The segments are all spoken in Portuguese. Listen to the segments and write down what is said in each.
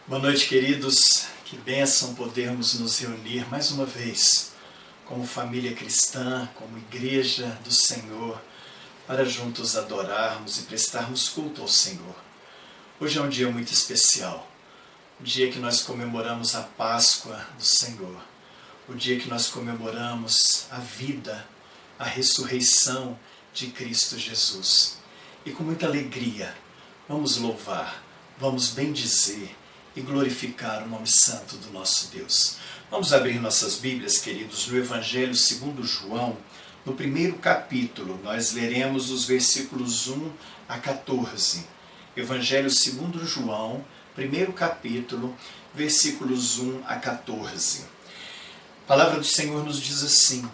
Boa noite, queridos. Que bênção podermos nos reunir mais uma vez como família cristã, como igreja do Senhor, para juntos adorarmos e prestarmos culto ao Senhor. Hoje é um dia muito especial, o dia que nós comemoramos a Páscoa do Senhor, o dia que nós comemoramos a vida, a ressurreição de Cristo Jesus. E com muita alegria, vamos louvar, vamos bendizer e glorificar o nome santo do nosso Deus. Vamos abrir nossas Bíblias, queridos, no Evangelho segundo João, no primeiro capítulo. Nós leremos os versículos 1 a 14. Evangelho segundo João, primeiro capítulo, versículos 1 a 14. A palavra do Senhor nos diz assim: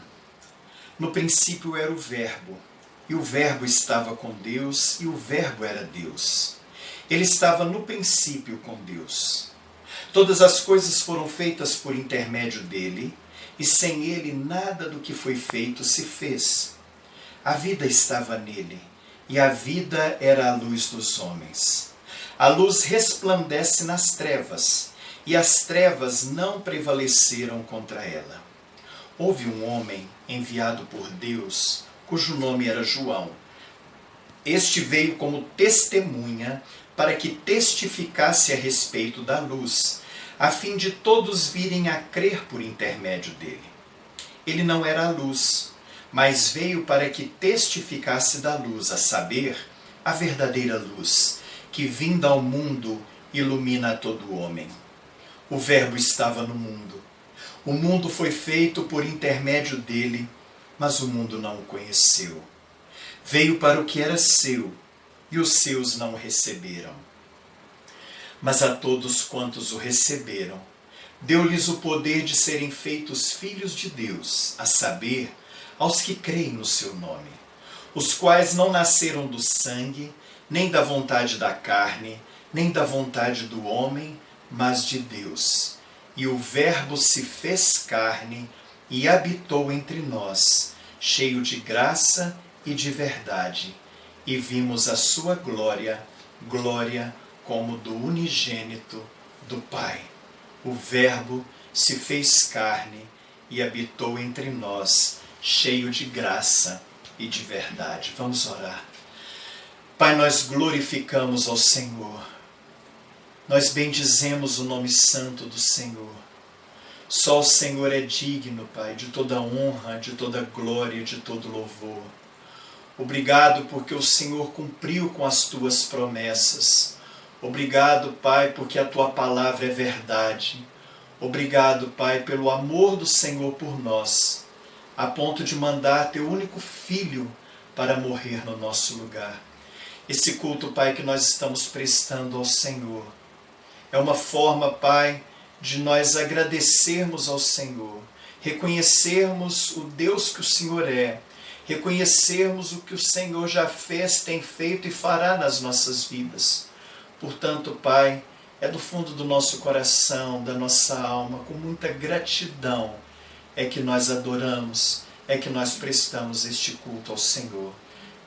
No princípio era o Verbo, e o Verbo estava com Deus, e o Verbo era Deus. Ele estava no princípio com Deus. Todas as coisas foram feitas por intermédio dele, e sem ele nada do que foi feito se fez. A vida estava nele, e a vida era a luz dos homens. A luz resplandece nas trevas, e as trevas não prevaleceram contra ela. Houve um homem enviado por Deus, cujo nome era João. Este veio como testemunha para que testificasse a respeito da luz, a fim de todos virem a crer por intermédio dele. Ele não era a luz, mas veio para que testificasse da luz, a saber, a verdadeira luz, que vinda ao mundo ilumina a todo homem. O Verbo estava no mundo. O mundo foi feito por intermédio dele, mas o mundo não o conheceu. Veio para o que era seu, e os seus não o receberam. Mas a todos quantos o receberam, deu-lhes o poder de serem feitos filhos de Deus, a saber, aos que creem no seu nome, os quais não nasceram do sangue, nem da vontade da carne, nem da vontade do homem, mas de Deus. E o Verbo se fez carne e habitou entre nós, cheio de graça e de verdade, e vimos a sua glória, glória como do unigênito do Pai. O Verbo se fez carne e habitou entre nós, cheio de graça e de verdade. Vamos orar. Pai, nós glorificamos ao Senhor. Nós bendizemos o nome santo do Senhor. Só o Senhor é digno, Pai, de toda honra, de toda glória e de todo louvor. Obrigado porque o Senhor cumpriu com as tuas promessas. Obrigado, Pai, porque a tua palavra é verdade. Obrigado, Pai, pelo amor do Senhor por nós, a ponto de mandar teu único filho para morrer no nosso lugar. Esse culto, Pai, que nós estamos prestando ao Senhor, é uma forma, Pai, de nós agradecermos ao Senhor, reconhecermos o Deus que o Senhor é, reconhecermos o que o Senhor já fez, tem feito e fará nas nossas vidas. Portanto, Pai, é do fundo do nosso coração, da nossa alma, com muita gratidão, é que nós adoramos, é que nós prestamos este culto ao Senhor.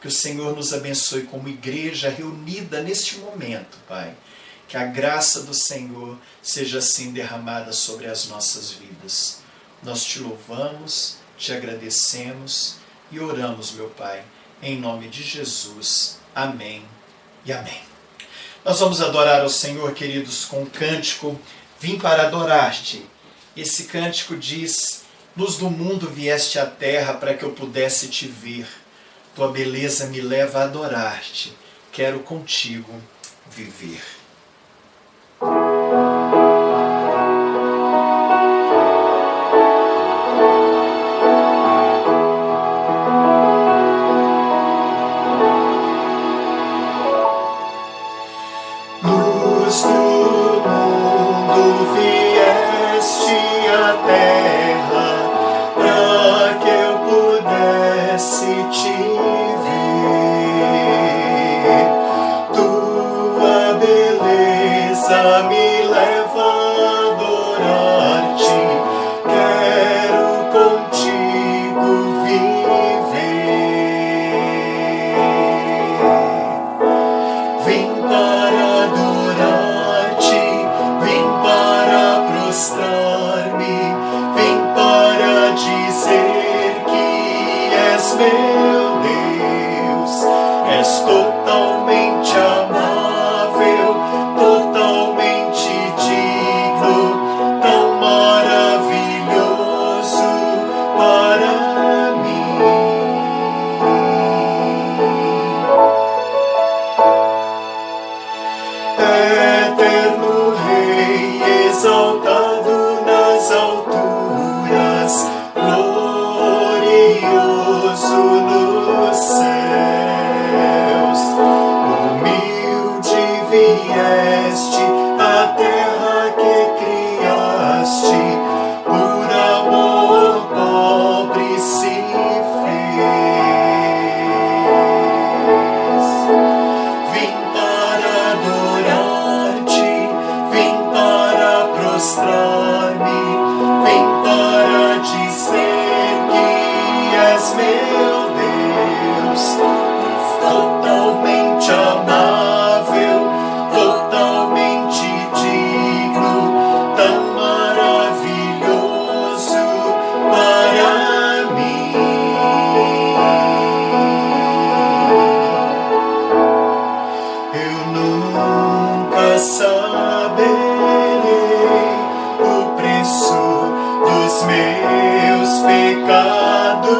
Que o Senhor nos abençoe como igreja reunida neste momento, Pai. Que a graça do Senhor seja assim derramada sobre as nossas vidas. Nós te louvamos, te agradecemos e oramos, meu Pai, em nome de Jesus. Amém e amém. Nós vamos adorar ao Senhor, queridos, com o cântico Vim para adorar-te. Esse cântico diz: Luz do mundo vieste à terra para que eu pudesse te ver. Tua beleza me leva a adorar-te. Quero contigo viver. Luz do mundo vieste à terra para que eu pudesse te ver. Tua beleza me leva a adorar-te. Quero contigo viver. Vim para adorar-te, vim és meu Deus, totalmente amável, totalmente digno, tão maravilhoso para mim. Eu nunca saberei o preço dos meus pecados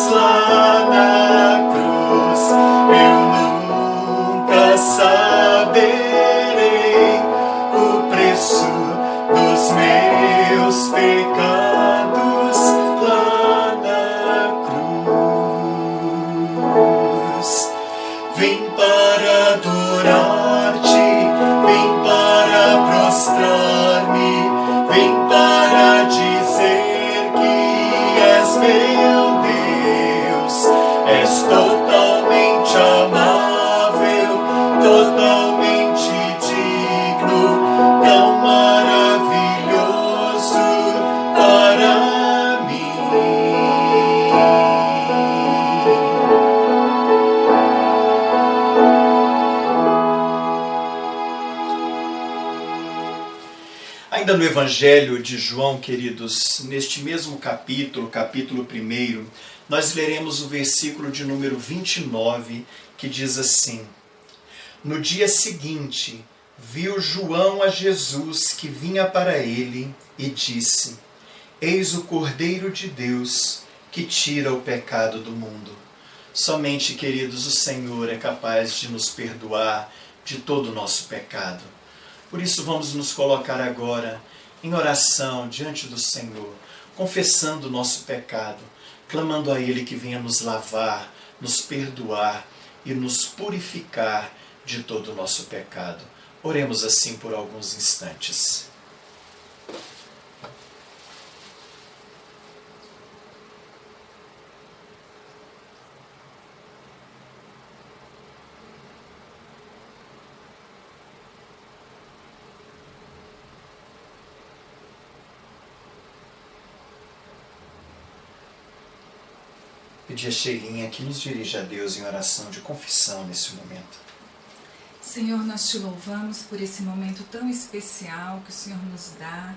lá na cruz. Eu nunca saberei o preço dos meus pecados lá na cruz. Vim para adorar-te, vim para prostrar-me, vim para dizer que és meu Deus, és totalmente amável, totalmente digno, tão maravilhoso para mim. Ainda no Evangelho de João, queridos, neste mesmo capítulo, capítulo 1, nós leremos o versículo de número 29, que diz assim: No dia seguinte, viu João a Jesus que vinha para ele e disse: Eis o Cordeiro de Deus que tira o pecado do mundo. Somente, queridos, o Senhor é capaz de nos perdoar de todo o nosso pecado. Por isso vamos nos colocar agora em oração diante do Senhor, confessando o nosso pecado, clamando a Ele que venha nos lavar, nos perdoar e nos purificar de todo o nosso pecado. Oremos assim por alguns instantes. Pedir a Sheilinha que nos dirija a Deus em oração de confissão nesse momento. Senhor, nós te louvamos por esse momento tão especial que o Senhor nos dá,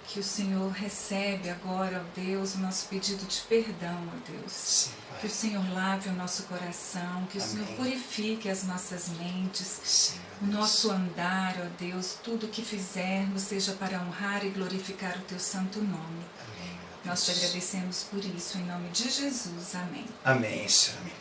que o Senhor recebe agora, ó Deus, o nosso pedido de perdão, ó Deus. Sim, Pai. Que o Senhor lave o nosso coração, que o Amém. Senhor purifique as nossas mentes, Sim, o nosso andar, ó Deus, tudo que fizermos seja para honrar e glorificar o teu santo nome. Amém. Nós te agradecemos por isso, em nome de Jesus. Amém. Amém, Senhor. Amém.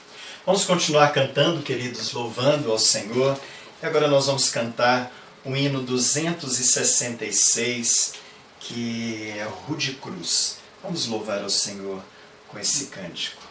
Vamos continuar cantando, queridos, louvando ao Senhor. E agora nós vamos cantar o hino 266, que é o Rude Cruz. Vamos louvar ao Senhor com esse cântico.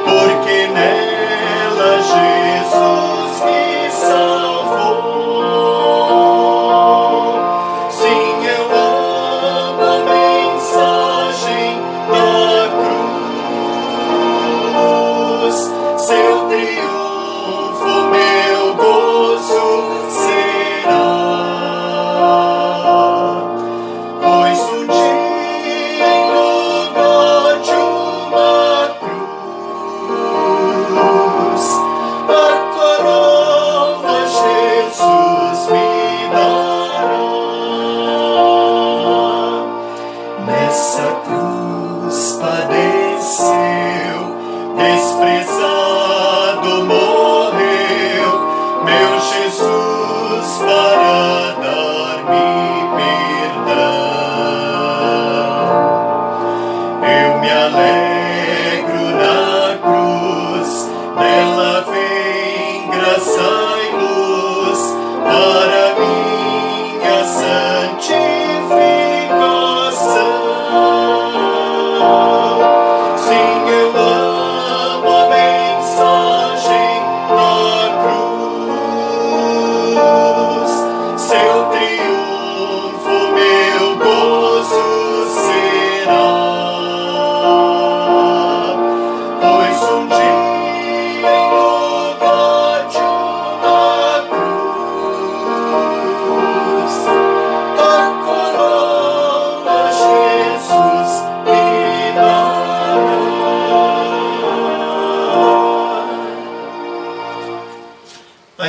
Porque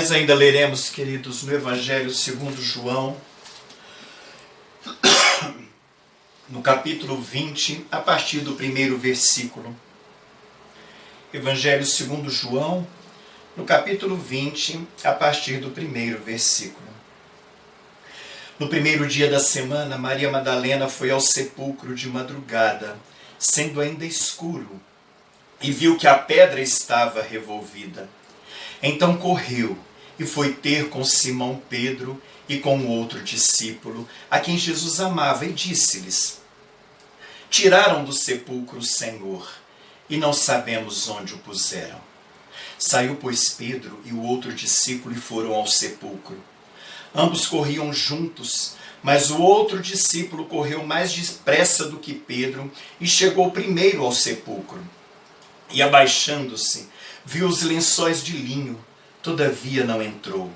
Nós ainda leremos, queridos, no Evangelho segundo João, no capítulo 20, a partir do primeiro versículo. Evangelho segundo João, no capítulo 20, a partir do primeiro versículo. No primeiro dia da semana, Maria Madalena foi ao sepulcro de madrugada, sendo ainda escuro, e viu que a pedra estava revolvida. Então correu e foi ter com Simão Pedro e com o outro discípulo, a quem Jesus amava, e disse-lhes: Tiraram do sepulcro o Senhor, e não sabemos onde o puseram. Saiu, pois, Pedro e o outro discípulo e foram ao sepulcro. Ambos corriam juntos, mas o outro discípulo correu mais depressa do que Pedro e chegou primeiro ao sepulcro. E abaixando-se, viu os lençóis de linho, todavia não entrou.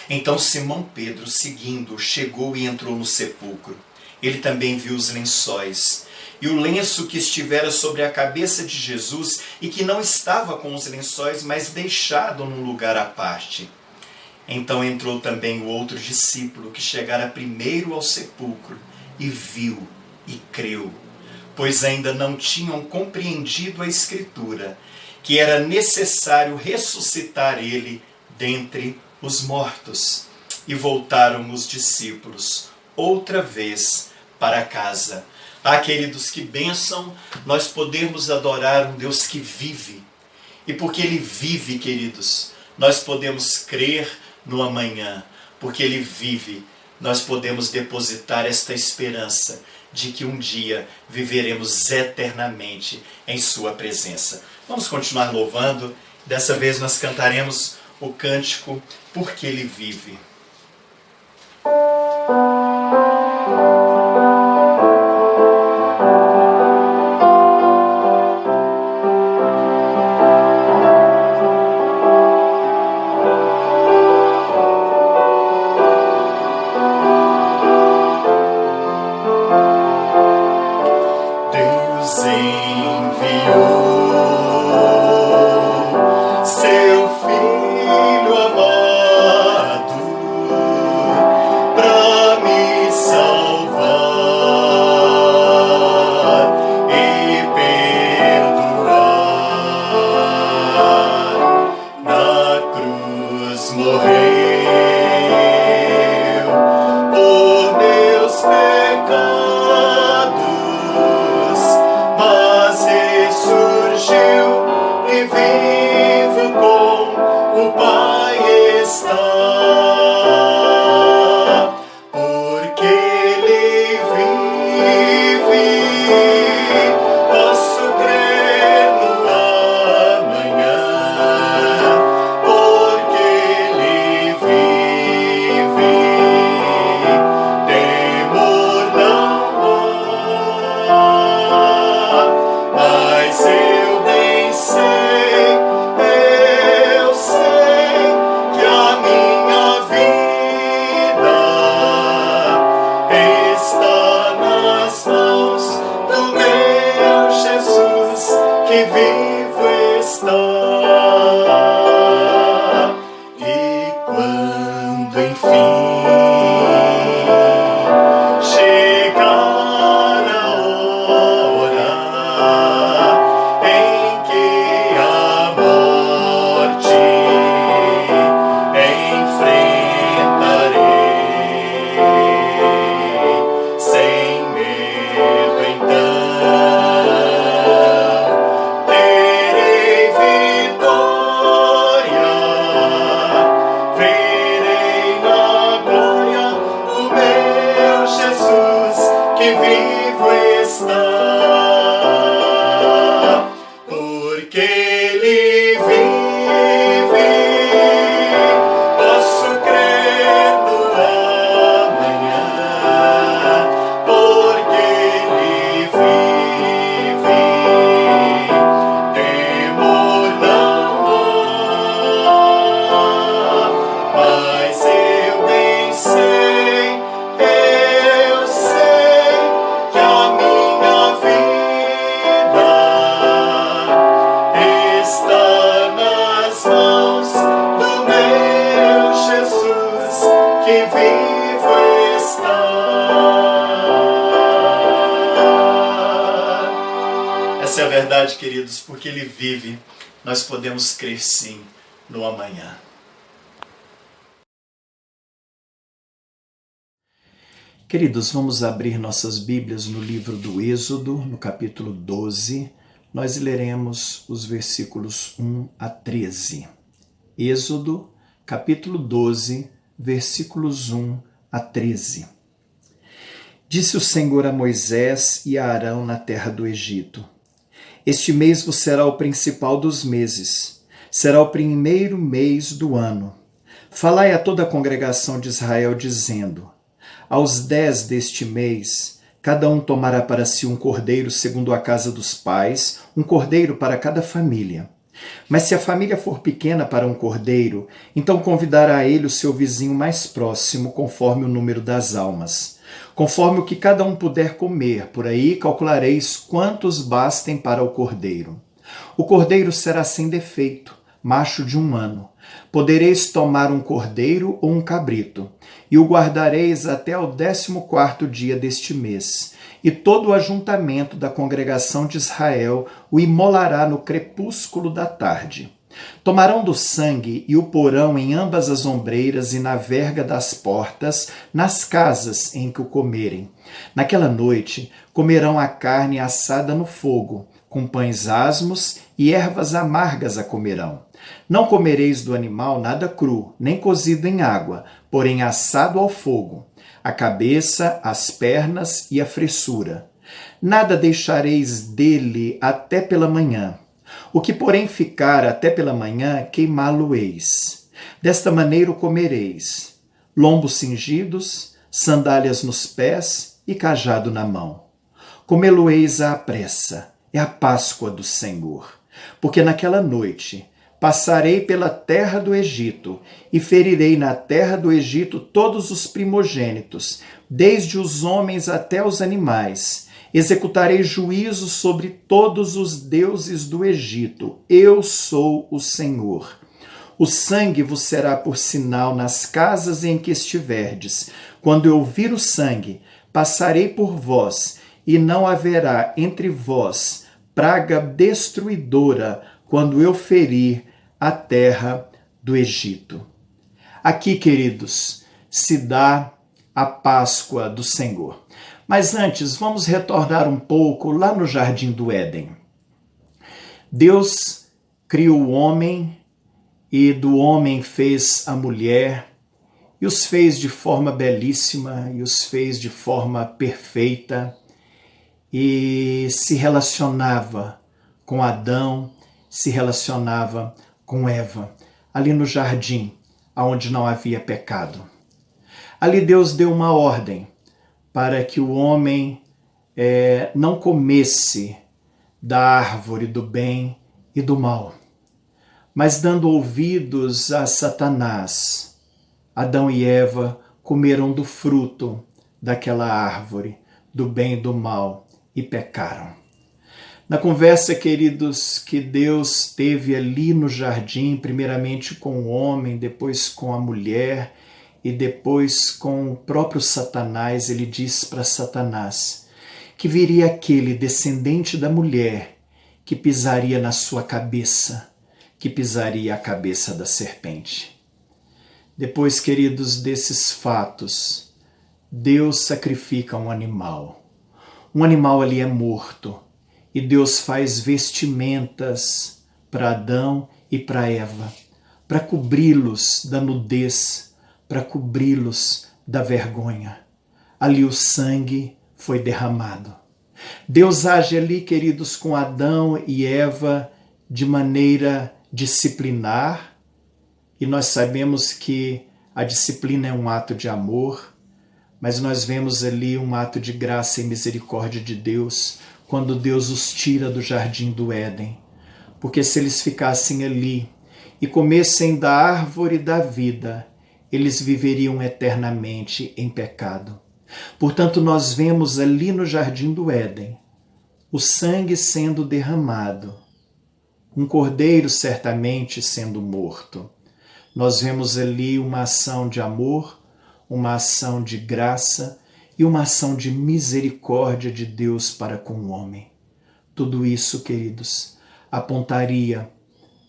Então Simão Pedro, seguindo, chegou e entrou no sepulcro. Ele também viu os lençóis, e o lenço que estivera sobre a cabeça de Jesus, e que não estava com os lençóis, mas deixado num lugar à parte. Então entrou também o outro discípulo, que chegara primeiro ao sepulcro, e viu, e creu, pois ainda não tinham compreendido a Escritura, que era necessário ressuscitar ele dentre os mortos. E voltaram os discípulos outra vez para casa. Queridos, que bênção nós podermos adorar um Deus que vive. E porque Ele vive, queridos, nós podemos crer no amanhã. Porque Ele vive, nós podemos depositar esta esperança de que um dia viveremos eternamente em Sua presença. Vamos continuar louvando. Dessa vez nós cantaremos o cântico Porque Ele Vive. Essa é a verdade, queridos, porque Ele vive, nós podemos crer sim no amanhã. Queridos, vamos abrir nossas Bíblias no livro do Êxodo, no capítulo 12. Nós leremos os versículos 1 a 13. Êxodo, capítulo 12, versículos 1 a 13. Disse o Senhor a Moisés e a Arão na terra do Egito: Este mês vos será o principal dos meses, será o primeiro mês do ano. Falai a toda a congregação de Israel, dizendo: Aos 10 deste mês, cada um tomará para si um cordeiro segundo a casa dos pais, um cordeiro para cada família. Mas se a família for pequena para um cordeiro, então convidará ele o seu vizinho mais próximo, conforme o número das almas. Conforme o que cada um puder comer, por aí calculareis quantos bastem para o cordeiro. O cordeiro será sem defeito, macho de 1 ano. Podereis tomar um cordeiro ou um cabrito, e o guardareis até ao 14º dia deste mês. E todo o ajuntamento da congregação de Israel o imolará no crepúsculo da tarde. Tomarão do sangue e o porão em ambas as ombreiras e na verga das portas, nas casas em que o comerem. Naquela noite comerão a carne assada no fogo, com pães asmos e ervas amargas a comerão. Não comereis do animal nada cru, nem cozido em água, porém assado ao fogo, a cabeça, as pernas e a fressura. Nada deixareis dele até pela manhã. O que, porém, ficar até pela manhã, queimá-lo-eis. Desta maneira o comereis: lombos cingidos, sandálias nos pés e cajado na mão. Comê-lo-eis à pressa, é a Páscoa do Senhor. Porque naquela noite passarei pela terra do Egito e ferirei na terra do Egito todos os primogênitos, desde os homens até os animais. Executarei juízo sobre todos os deuses do Egito. Eu sou o Senhor. O sangue vos será por sinal nas casas em que estiverdes. Quando eu vir o sangue, passarei por vós, e não haverá entre vós praga destruidora quando eu ferir a terra do Egito. Aqui, queridos, se dá a Páscoa do Senhor. Mas antes, vamos retornar um pouco lá no Jardim do Éden. Deus criou o homem e do homem fez a mulher e os fez de forma belíssima e os fez de forma perfeita e se relacionava com Adão, se relacionava com Eva, ali no jardim, onde não havia pecado. Ali Deus deu uma ordem para que o homem não comesse da árvore do bem e do mal, mas dando ouvidos a Satanás, Adão e Eva comeram do fruto daquela árvore, do bem e do mal, e pecaram. Na conversa, queridos, que Deus teve ali no jardim, primeiramente com o homem, depois com a mulher e depois com o próprio Satanás, ele diz para Satanás que viria aquele descendente da mulher que pisaria na sua cabeça, que pisaria a cabeça da serpente. Depois, queridos, desses fatos, Deus sacrifica um animal. Um animal ali é morto. E Deus faz vestimentas para Adão e para Eva, para cobri-los da nudez, para cobri-los da vergonha. Ali o sangue foi derramado. Deus age ali, queridos, com Adão e Eva de maneira disciplinar, e nós sabemos que a disciplina é um ato de amor, mas nós vemos ali um ato de graça e misericórdia de Deus, quando Deus os tira do jardim do Éden. Porque se eles ficassem ali e comessem da árvore da vida, eles viveriam eternamente em pecado. Portanto, nós vemos ali no jardim do Éden o sangue sendo derramado, um cordeiro certamente sendo morto. Nós vemos ali uma ação de amor, uma ação de graça e uma ação de misericórdia de Deus para com o homem. Tudo isso, queridos, apontaria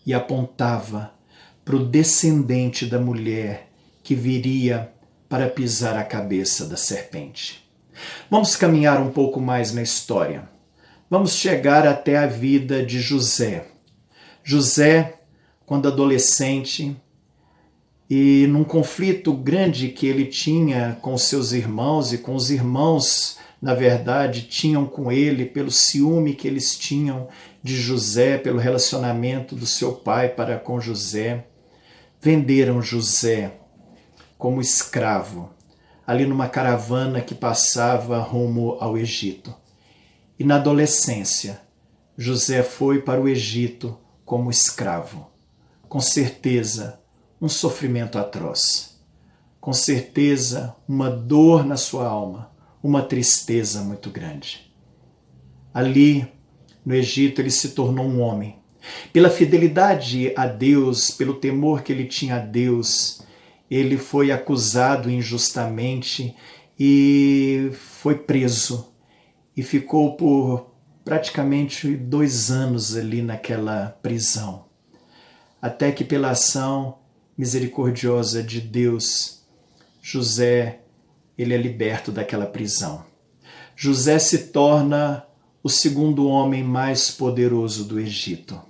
e apontava para o descendente da mulher que viria para pisar a cabeça da serpente. Vamos caminhar um pouco mais na história. Vamos chegar até a vida de José. José, quando adolescente, e num conflito grande que ele tinha com seus irmãos, e com os irmãos, na verdade, tinham com ele, pelo ciúme que eles tinham de José, pelo relacionamento do seu pai para com José, venderam José como escravo, ali numa caravana que passava rumo ao Egito. E na adolescência, José foi para o Egito como escravo. Com certeza, um sofrimento atroz. Com certeza, uma dor na sua alma, uma tristeza muito grande. Ali, no Egito, ele se tornou um homem. Pela fidelidade a Deus, pelo temor que ele tinha a Deus, ele foi acusado injustamente e foi preso. E ficou por praticamente 2 anos ali naquela prisão. Até que pela ação misericordiosa de Deus, José, ele é liberto daquela prisão. José se torna o segundo homem mais poderoso do Egito.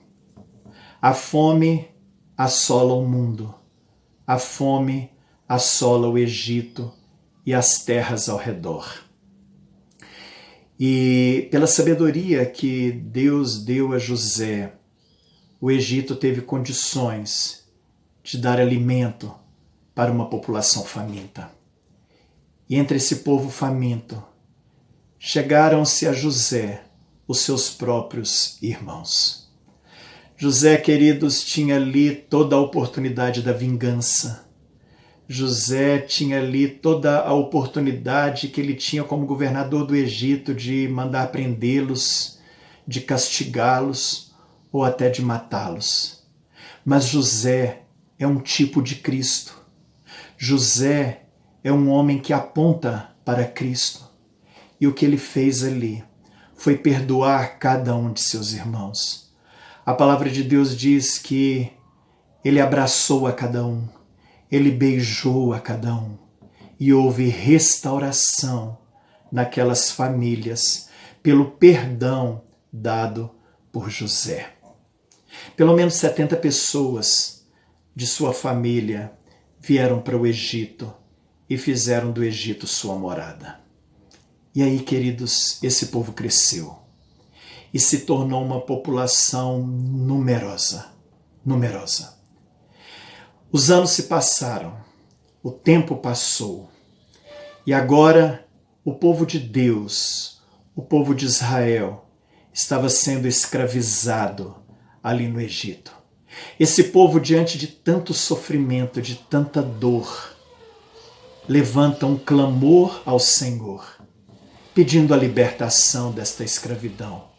A fome assola o mundo. A fome assola o Egito e as terras ao redor. E pela sabedoria que Deus deu a José, o Egito teve condições de dar alimento para uma população faminta. E entre esse povo faminto, chegaram-se a José os seus próprios irmãos. José, queridos, tinha ali toda a oportunidade da vingança. José tinha ali toda a oportunidade que ele tinha como governador do Egito de mandar prendê-los, de castigá-los ou até de matá-los. Mas José é um tipo de Cristo. José é um homem que aponta para Cristo. E o que ele fez ali foi perdoar cada um de seus irmãos. A palavra de Deus diz que ele abraçou a cada um, ele beijou a cada um, e houve restauração naquelas famílias pelo perdão dado por José. Pelo menos 70 pessoas de sua família vieram para o Egito e fizeram do Egito sua morada. E aí, queridos, esse povo cresceu e se tornou uma população numerosa. Os anos se passaram, o tempo passou, e agora o povo de Deus, o povo de Israel, estava sendo escravizado ali no Egito. Esse povo, diante de tanto sofrimento, de tanta dor, levanta um clamor ao Senhor, pedindo a libertação desta escravidão.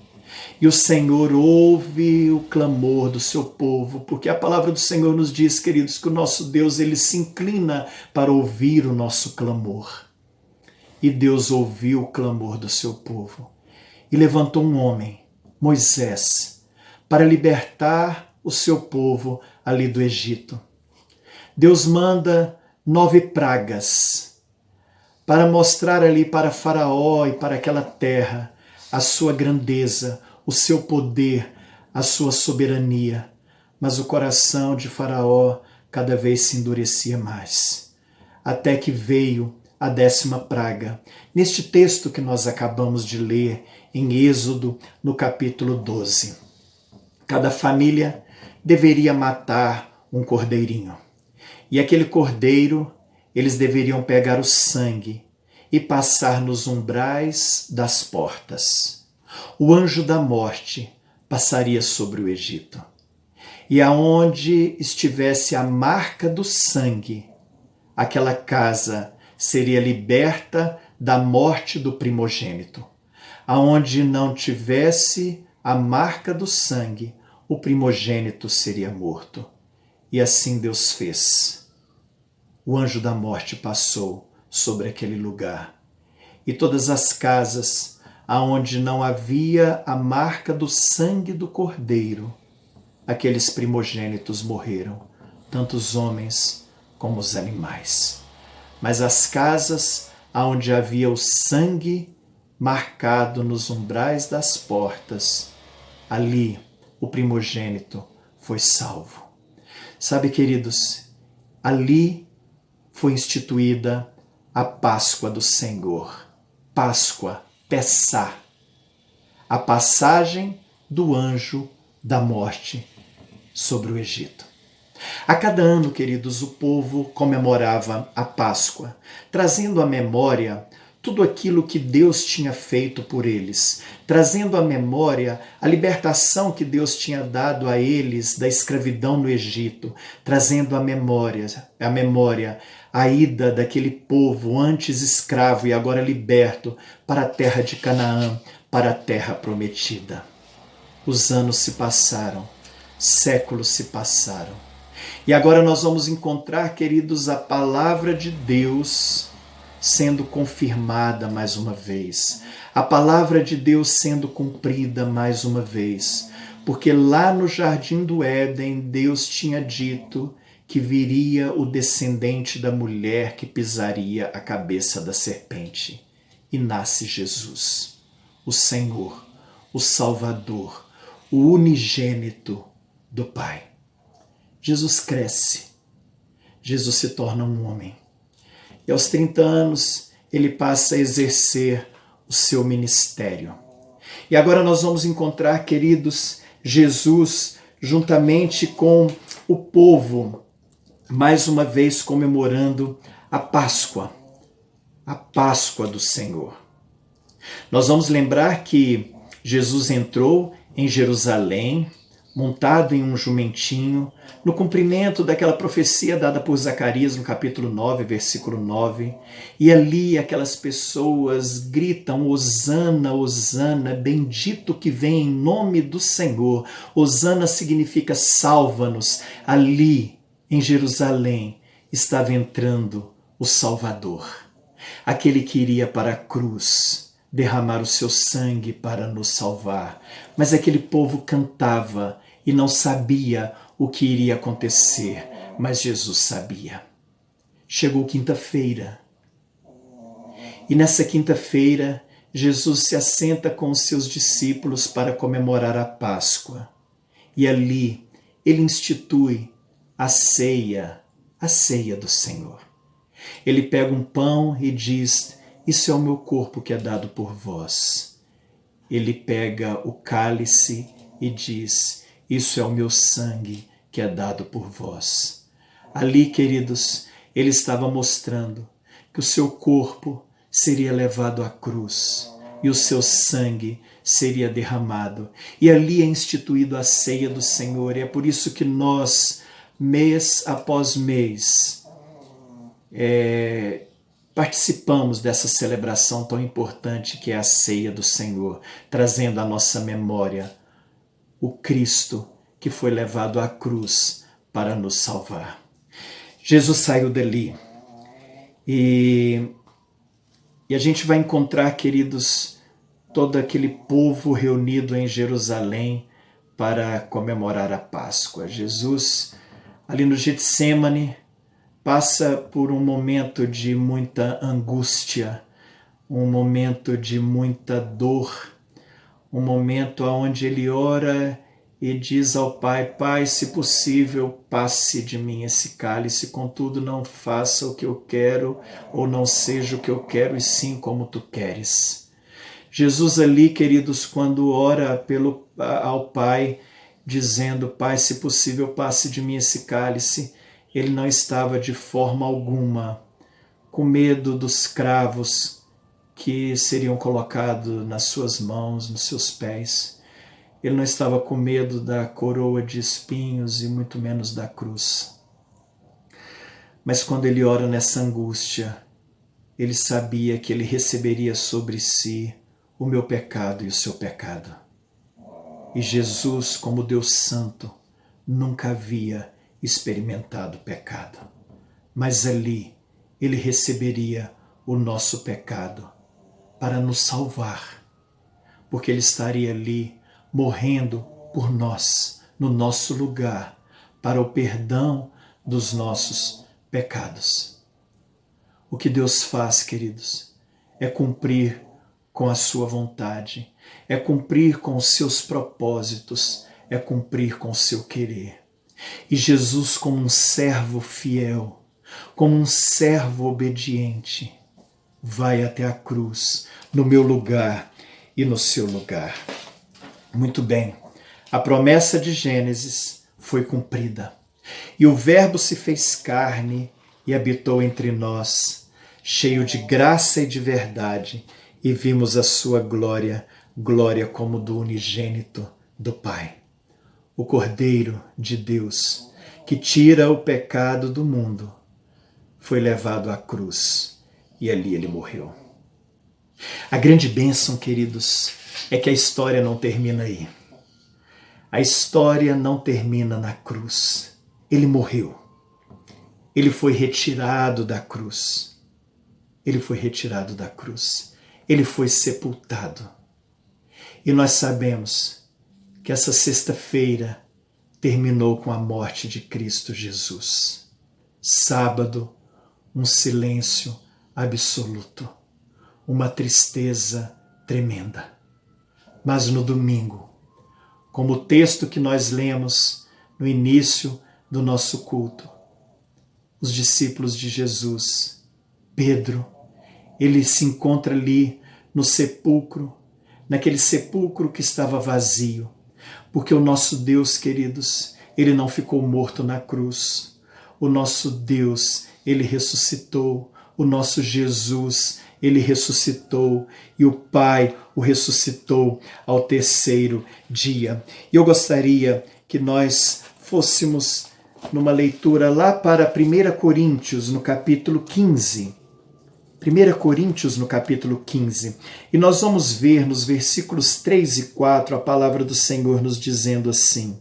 E o Senhor ouve o clamor do seu povo, porque a palavra do Senhor nos diz, queridos, que o nosso Deus, ele se inclina para ouvir o nosso clamor. E Deus ouviu o clamor do seu povo e levantou um homem, Moisés, para libertar o seu povo ali do Egito. Deus manda 9 pragas para mostrar ali para Faraó e para aquela terra a sua grandeza, o seu poder, a sua soberania. Mas o coração de Faraó cada vez se endurecia mais, até que veio a 10ª praga. Neste texto que nós acabamos de ler em Êxodo, no capítulo 12. Cada família deveria matar um cordeirinho. E aquele cordeiro, eles deveriam pegar o sangue e passar nos umbrais das portas. O anjo da morte passaria sobre o Egito. E aonde estivesse a marca do sangue, aquela casa seria liberta da morte do primogênito. Aonde não tivesse a marca do sangue, o primogênito seria morto. E assim Deus fez. O anjo da morte passou sobre aquele lugar. E todas as casas aonde não havia a marca do sangue do Cordeiro, aqueles primogênitos morreram, tanto os homens como os animais. Mas as casas aonde havia o sangue marcado nos umbrais das portas, ali o primogênito foi salvo. Sabe, queridos, ali foi instituída a Páscoa do Senhor. Páscoa, Pessá, a passagem do anjo da morte sobre o Egito. A cada ano, queridos, o povo comemorava a Páscoa, trazendo à memória tudo aquilo que Deus tinha feito por eles, trazendo à memória a libertação que Deus tinha dado a eles da escravidão no Egito, trazendo à memória a ida daquele povo antes escravo e agora liberto para a terra de Canaã, para a terra prometida. Os anos se passaram, séculos se passaram. E agora nós vamos encontrar, queridos, a palavra de Deus sendo confirmada mais uma vez. A palavra de Deus sendo cumprida mais uma vez. Porque lá no Jardim do Éden, Deus tinha dito que viria o descendente da mulher que pisaria a cabeça da serpente. E nasce Jesus, o Senhor, o Salvador, o unigênito do Pai. Jesus cresce, Jesus se torna um homem. E aos 30 anos ele passa a exercer o seu ministério. E agora nós vamos encontrar, queridos, Jesus juntamente com o povo, mais uma vez comemorando a Páscoa do Senhor. Nós vamos lembrar que Jesus entrou em Jerusalém, montado em um jumentinho, no cumprimento daquela profecia dada por Zacarias no capítulo 9, versículo 9. E ali aquelas pessoas gritam: Hosana, Hosana, bendito que vem em nome do Senhor. Hosana significa salva-nos. Ali, em Jerusalém, estava entrando o Salvador, aquele que iria para a cruz, derramar o seu sangue para nos salvar. Mas aquele povo cantava e não sabia o que iria acontecer, mas Jesus sabia. Chegou quinta-feira, e nessa quinta-feira Jesus se assenta com os seus discípulos para comemorar a Páscoa. E ali ele institui a ceia do Senhor. Ele pega um pão e diz: isso é o meu corpo que é dado por vós. Ele pega o cálice e diz: isso é o meu sangue que é dado por vós. Ali, queridos, ele estava mostrando que o seu corpo seria levado à cruz e o seu sangue seria derramado. E ali é instituído a ceia do Senhor. E é por isso que nós, mês após mês, participamos dessa celebração tão importante que é a ceia do Senhor, trazendo à nossa memória o Cristo que foi levado à cruz para nos salvar. Jesus saiu dali e a gente vai encontrar, queridos, todo aquele povo reunido em Jerusalém para comemorar a Páscoa. Jesus, ali no Getsêmani, passa por um momento de muita angústia, um momento de muita dor, um momento onde ele ora e diz ao Pai: Pai, se possível, passe de mim esse cálice, contudo não faça o que eu quero, ou não seja o que eu quero, e sim como tu queres. Jesus ali, queridos, quando ora ao Pai, dizendo: Pai, se possível, passe de mim esse cálice, ele não estava de forma alguma com medo dos cravos que seriam colocados nas suas mãos, nos seus pés. Ele não estava com medo da coroa de espinhos e muito menos da cruz. Mas quando ele ora nessa angústia, ele sabia que ele receberia sobre si o meu pecado e o seu pecado. E Jesus, como Deus Santo, nunca havia experimentado pecado. Mas ali ele receberia o nosso pecado para nos salvar porque Ele estaria ali morrendo por nós, no nosso lugar, para o perdão dos nossos pecados. O que Deus faz, queridos, é cumprir com a sua vontade, é cumprir com os seus propósitos, é cumprir com o seu querer. E Jesus, como um servo fiel, como um servo obediente, vai até a cruz, no meu lugar e no seu lugar. Muito bem, a promessa de Gênesis foi cumprida. E o Verbo se fez carne e habitou entre nós, cheio de graça e de verdade, e vimos a sua glória, glória como do unigênito do Pai. O Cordeiro de Deus, que tira o pecado do mundo, foi levado à cruz e ali ele morreu. A grande bênção, queridos, é que a história não termina aí. A história não termina na cruz. Ele morreu. Ele foi retirado da cruz. Ele foi retirado da cruz. Ele foi sepultado. E nós sabemos que essa sexta-feira terminou com a morte de Cristo Jesus. Sábado, um silêncio absoluto, uma tristeza tremenda. Mas no domingo, como o texto que nós lemos no início do nosso culto, os discípulos de Jesus, Pedro, ele se encontra ali no sepulcro, naquele sepulcro que estava vazio, porque o nosso Deus, queridos, ele não ficou morto na cruz. O nosso Deus, ele ressuscitou. O nosso Jesus, ele ressuscitou. E o Pai o ressuscitou ao terceiro dia. E eu gostaria que nós fôssemos numa leitura lá para 1 Coríntios, no capítulo 15. 1 Coríntios, no capítulo 15, e nós vamos ver nos versículos 3 e 4 a palavra do Senhor nos dizendo assim: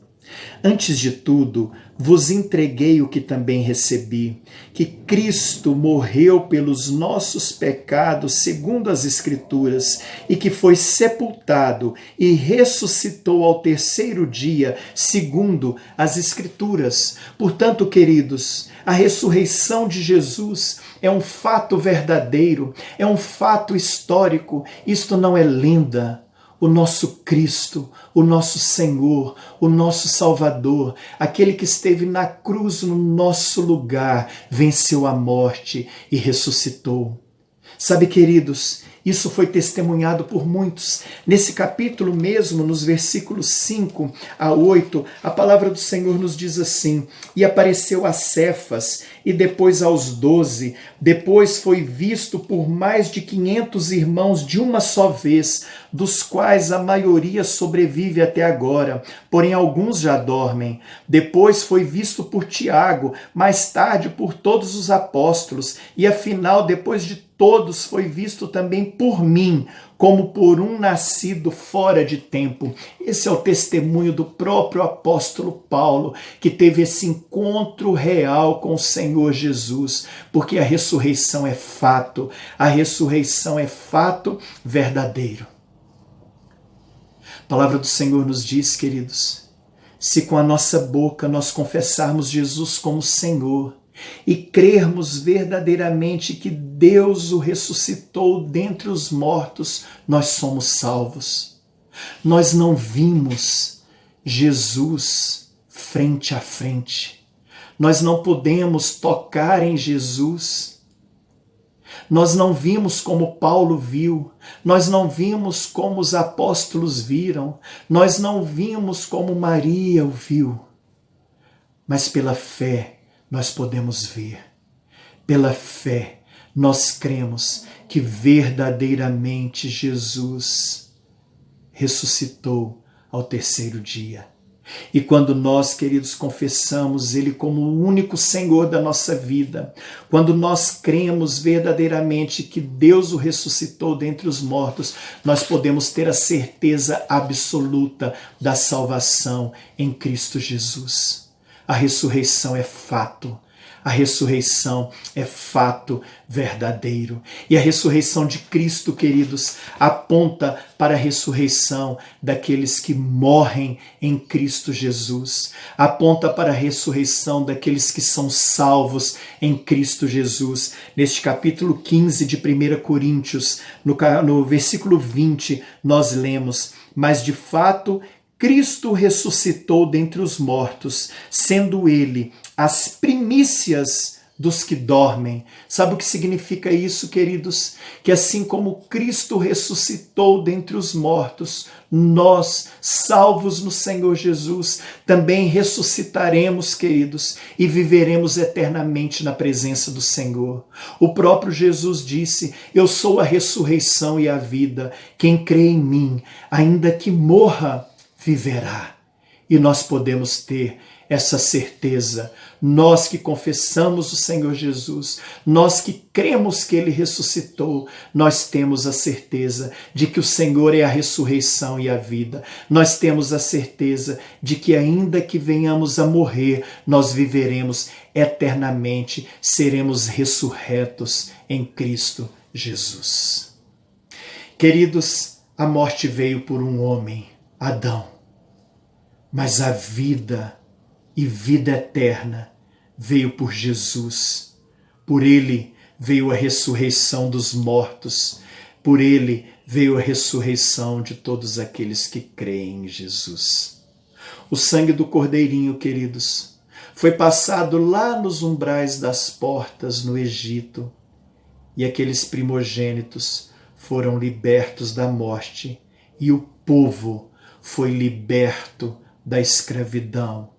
Antes de tudo, vos entreguei o que também recebi, que Cristo morreu pelos nossos pecados, segundo as Escrituras, e que foi sepultado e ressuscitou ao terceiro dia, segundo as Escrituras. Portanto, queridos, a ressurreição de Jesus é um fato verdadeiro, é um fato histórico. Isto não é lenda. O nosso Cristo, o nosso Senhor, o nosso Salvador, aquele que esteve na cruz no nosso lugar, venceu a morte e ressuscitou. Sabe, queridos, isso foi testemunhado por muitos. Nesse capítulo mesmo, nos versículos 5 a 8, a palavra do Senhor nos diz assim: E apareceu a Cefas, e depois aos 12, depois foi visto por mais de 500 irmãos de uma só vez, dos quais a maioria sobrevive até agora, porém alguns já dormem. Depois foi visto por Tiago, mais tarde por todos os apóstolos, e afinal, depois de todos, foi visto também por mim, como por um nascido fora de tempo. Esse é o testemunho do próprio apóstolo Paulo, que teve esse encontro real com o Senhor Jesus, porque a ressurreição é fato verdadeiro. A palavra do Senhor nos diz, queridos, se com a nossa boca nós confessarmos Jesus como Senhor e crermos verdadeiramente que Deus o ressuscitou dentre os mortos, nós somos salvos. Nós não vimos Jesus frente a frente. Nós não podemos tocar em Jesus. Nós não vimos como Paulo viu, nós não vimos como os apóstolos viram, nós não vimos como Maria o viu, mas pela fé nós podemos ver. Pela fé nós cremos que verdadeiramente Jesus ressuscitou ao terceiro dia. E quando nós, queridos, confessamos Ele como o único Senhor da nossa vida, quando nós cremos verdadeiramente que Deus o ressuscitou dentre os mortos, nós podemos ter a certeza absoluta da salvação em Cristo Jesus. A ressurreição é fato. A ressurreição é fato verdadeiro. E a ressurreição de Cristo, queridos, aponta para a ressurreição daqueles que morrem em Cristo Jesus. Aponta para a ressurreição daqueles que são salvos em Cristo Jesus. Neste capítulo 15 de 1 Coríntios, no versículo 20, nós lemos: mas de fato Cristo ressuscitou dentre os mortos, sendo ele as primícias dos que dormem. Sabe o que significa isso, queridos? Que assim como Cristo ressuscitou dentre os mortos, nós, salvos no Senhor Jesus, também ressuscitaremos, queridos, e viveremos eternamente na presença do Senhor. O próprio Jesus disse: eu sou a ressurreição e a vida. Quem crê em mim, ainda que morra, viverá. E nós podemos ter essa certeza. Nós que confessamos o Senhor Jesus, nós que cremos que Ele ressuscitou, nós temos a certeza de que o Senhor é a ressurreição e a vida. Nós temos a certeza de que ainda que venhamos a morrer, nós viveremos eternamente, seremos ressurretos em Cristo Jesus. Queridos, a morte veio por um homem, Adão, mas a vida e vida eterna veio por Jesus. Por ele veio a ressurreição dos mortos. Por ele veio a ressurreição de todos aqueles que creem em Jesus. O sangue do Cordeirinho, queridos, foi passado lá nos umbrais das portas no Egito, e aqueles primogênitos foram libertos da morte, e o povo foi liberto da escravidão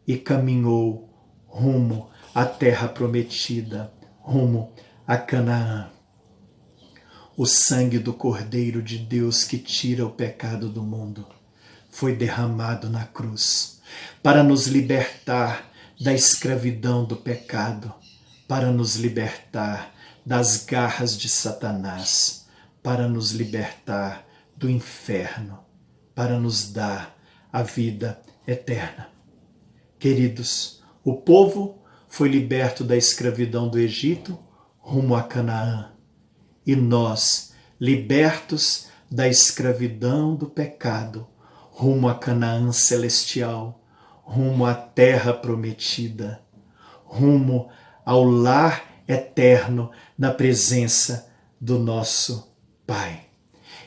e caminhou rumo à terra prometida, rumo a Canaã. O sangue do Cordeiro de Deus que tira o pecado do mundo foi derramado na cruz para nos libertar da escravidão do pecado, para nos libertar das garras de Satanás, para nos libertar do inferno, para nos dar a vida eterna. Queridos, o povo foi liberto da escravidão do Egito rumo a Canaã. E nós, libertos da escravidão do pecado, rumo a Canaã celestial, rumo à terra prometida, rumo ao lar eterno na presença do nosso Pai.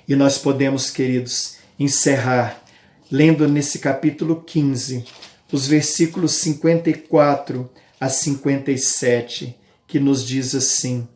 E nós podemos, queridos, encerrar lendo nesse capítulo 15, os versículos 54 a 57, que nos diz assim: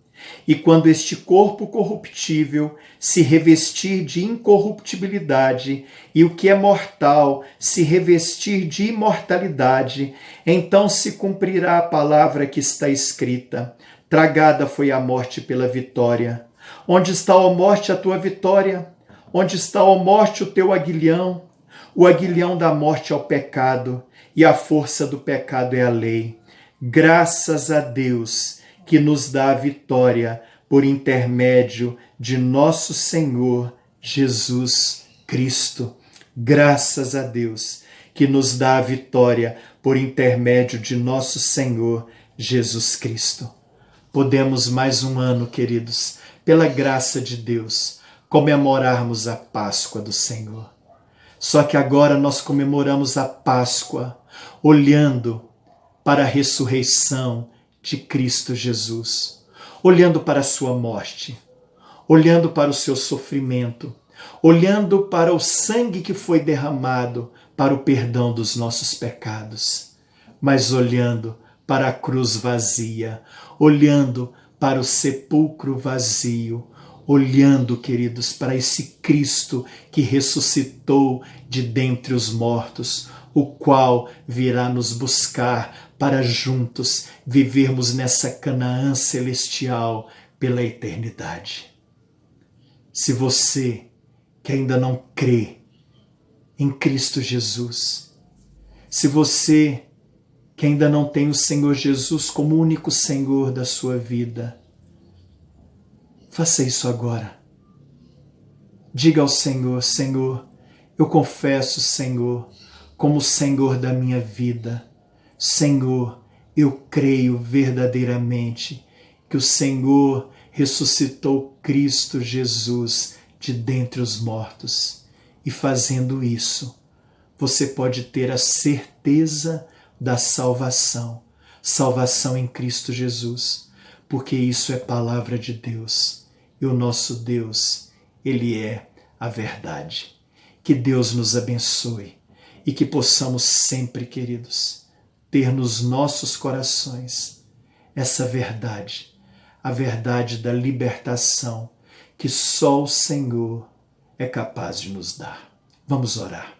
e quando este corpo corruptível se revestir de incorruptibilidade, e o que é mortal se revestir de imortalidade, então se cumprirá a palavra que está escrita: tragada foi a morte pela vitória. Onde está, ó morte, a tua vitória? Onde está, ó morte, o teu aguilhão? O aguilhão da morte é o pecado, e a força do pecado é a lei. Graças a Deus que nos dá a vitória por intermédio de nosso Senhor Jesus Cristo. Graças a Deus que nos dá a vitória por intermédio de nosso Senhor Jesus Cristo. Podemos mais um ano, queridos, pela graça de Deus, comemorarmos a Páscoa do Senhor. Só que agora nós comemoramos a Páscoa olhando para a ressurreição de Cristo Jesus, olhando para a sua morte, olhando para o seu sofrimento, olhando para o sangue que foi derramado para o perdão dos nossos pecados, mas olhando para a cruz vazia, olhando para o sepulcro vazio, olhando, queridos, para esse Cristo que ressuscitou de dentre os mortos, o qual virá nos buscar para juntos vivermos nessa Canaã celestial pela eternidade. Se você que ainda não crê em Cristo Jesus, se você que ainda não tem o Senhor Jesus como único Senhor da sua vida, faça isso agora. Diga ao Senhor: Senhor, eu confesso, Senhor, como Senhor da minha vida. Senhor, Eu creio verdadeiramente que o Senhor ressuscitou Cristo Jesus de dentre os mortos. E fazendo isso, você pode ter a certeza da salvação. Salvação em Cristo Jesus, porque isso é palavra de Deus. E o nosso Deus, Ele é a verdade. Que Deus nos abençoe e que possamos sempre, queridos, ter nos nossos corações essa verdade, a verdade da libertação que só o Senhor é capaz de nos dar. Vamos orar.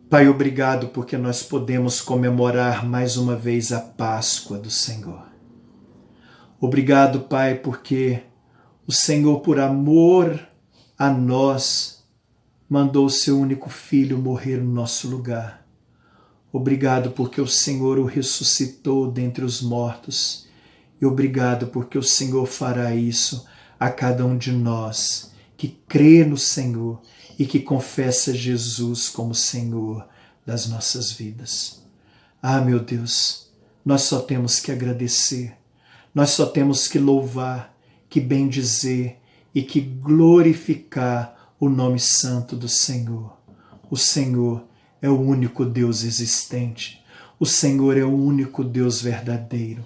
Pai, obrigado porque nós podemos comemorar mais uma vez a Páscoa do Senhor. Obrigado, Pai, porque o Senhor, por amor a nós, mandou o seu único Filho morrer no nosso lugar. Obrigado porque o Senhor o ressuscitou dentre os mortos. E obrigado porque o Senhor fará isso a cada um de nós que crê no Senhor e que confessa Jesus como Senhor das nossas vidas. Ah, meu Deus, nós só temos que agradecer, nós só temos que louvar, que bendizer e que glorificar o nome santo do Senhor. O Senhor é o único Deus existente, o Senhor é o único Deus verdadeiro,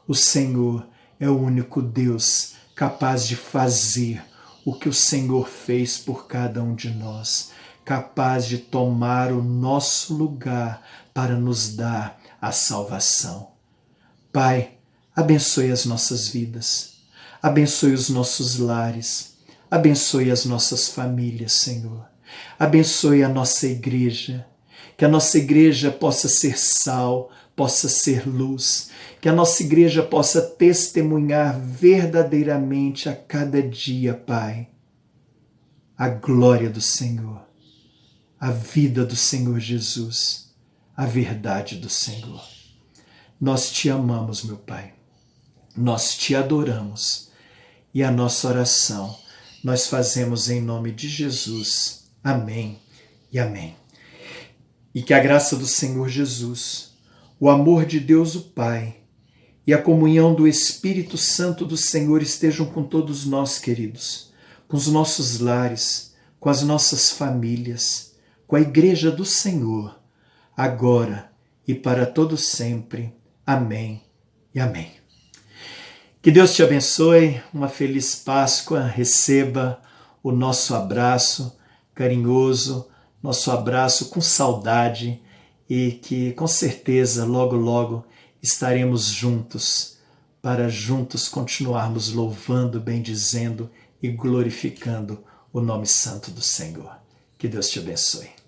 o Senhor é o único Deus capaz de fazer o que o Senhor fez por cada um de nós, capaz de tomar o nosso lugar para nos dar a salvação. Pai, abençoe as nossas vidas, abençoe os nossos lares, abençoe as nossas famílias, Senhor. Abençoe a nossa igreja, que a nossa igreja possa ser sal, possa ser luz, que a nossa igreja possa testemunhar verdadeiramente a cada dia, Pai, a glória do Senhor, a vida do Senhor Jesus, a verdade do Senhor. Nós te amamos, meu Pai, nós te adoramos e a nossa oração nós fazemos em nome de Jesus. Amém e amém. E que a graça do Senhor Jesus, o amor de Deus o Pai e a comunhão do Espírito Santo do Senhor estejam com todos nós, queridos, com os nossos lares, com as nossas famílias, com a Igreja do Senhor, agora e para todo sempre. Amém e amém. Que Deus te abençoe, uma feliz Páscoa, receba o nosso abraço carinhoso, nosso abraço com saudade e que com certeza logo logo estaremos juntos para juntos continuarmos louvando, bendizendo e glorificando o nome santo do Senhor. Que Deus te abençoe.